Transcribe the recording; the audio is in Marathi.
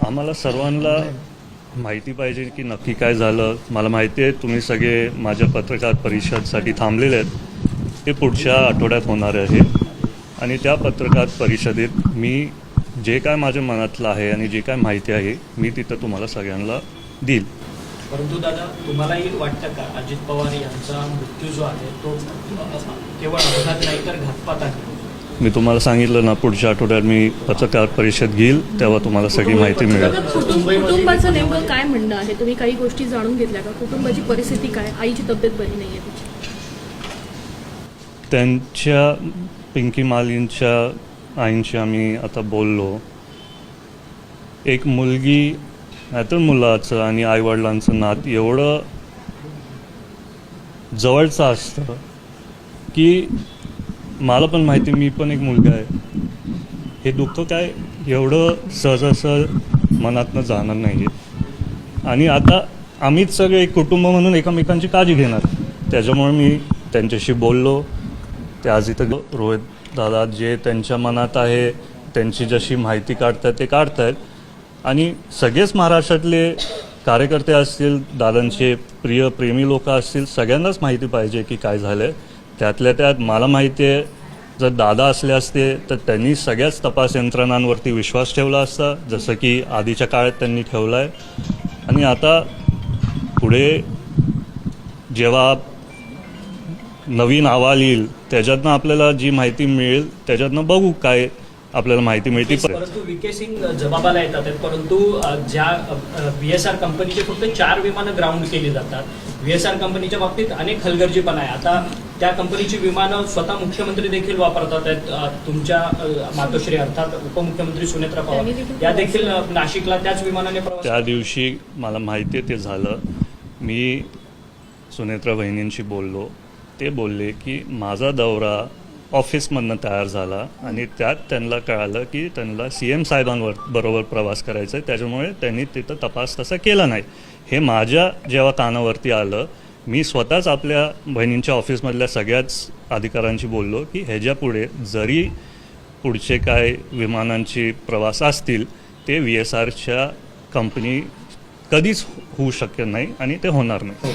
आम्हाला सर्वांना माहिती पाहिजे की नक्की काय झालं. मला माहिती आहे तुम्ही सगळे माझ्या पत्रकार परिषदेसाठी थांबलेले आहेत. ते पुढच्या आठवड्यात होणार आहे आणि त्या पत्रकार परिषदेत मी जे काय माझ्या मनातलं आहे आणि जे काय माहिती आहे मी तिथं तुम्हाला सगळ्यांना देईल. परंतु दादा, तुम्हालाही वाटतं का अजित पवार यांचा मृत्यू जो आहे तो केवळ अपघात नाही तर घातपात आहे? मी तुम्हाला सांगितलं ना, पुढच्या आठवड्यात मी पत्रकार परिषद घेईल तेव्हा तुम्हाला सगळी माहिती मिळेल. कुटुंबाचं नेमकं काय म्हणणं आहे? तुम्ही काही गोष्टी जाणून घेतल्या का? कुटुंबाची परिस्थिती काय? आईची तब्येत बरी नाही आहे तिची. त्यांच्या पिंकी मालींच्या आईंशी आम्ही आता बोललो. एक मुलगी नाहीतर मुलाचं आणि आईवडिलांचं नात एवढं जवळचं असतं की मला पण माहिती, मी पण एक मुलगा आहे. हे दुःख काय एवढं सहजासहज मनातनं जाणार नाही आहे. आणि आता आम्हीच सगळे एक कुटुंब म्हणून एकमेकांची काळजी घेणार. त्याच्यामुळे मी त्यांच्याशी बोललो. ते आज इथं रोहित दादा जे त्यांच्या मनात आहे त्यांची जशी माहिती काढतात ते काढतात. आणि सगळेच महाराष्ट्रातले कार्यकर्ते असतील, दादांचे प्रेमी लोक असतील, सगळ्यांनाच माहिती पाहिजे की काय झालं आहे. त्यातल्या त्यात मला माहिती आहे जर दादा असले असते तर त्यांनी सगळ्याच तपास यंत्रणांवरती विश्वास ठेवला असता, जसं की आधीच्या काळात त्यांनी ठेवला आहे. आणि आता पुढे जेव्हा नवीन अहवाल येईल त्याच्यातनं आपल्याला जी माहिती मिळेल त्याच्यातनं बघू काय आपल्याला माहिती मिळते. परंतु VK सिंग जबाबाला येतात, परंतु ज्या VSR कंपनीचे फक्त 4 विमानं ग्राउंड केली जातात. VSR कंपनीच्या बाबतीत अनेक हलगर्जीपणा आहे. आता त्या कंपनीची विमानं स्वतः मुख्यमंत्री देखील वापरतात आहेत. तुमच्या मातोश्री अर्थात उपमुख्यमंत्री सुनेत्रा पवार या देखील नाशिकला त्याच विमानाने प्रवास. त्या दिवशी मला माहिती आहे ते झालं. मी सुनेत्रा वहिनींशी बोललो. ते बोलले की माझा दौरा ऑफिसमधनं तयार झाला आणि त्यात त्यांना कळालं की त्यांना CM साहेबांवर बरोबर प्रवास करायचा आहे, त्याच्यामुळे त्यांनी तिथं तपास तसा केला नाही. हे माझ्या जेव्हा कानावरती आलं मी स्वतःच आपल्या बहिणींच्या ऑफिसमधल्या सगळ्याच अधिकाऱ्यांशी बोललो की ह्याच्यापुढे जरी पुढचे काय विमानांची प्रवास असतील ते VSRच्या कंपनी कधीच होऊ शक्य नाही आणि ते होणार नाही.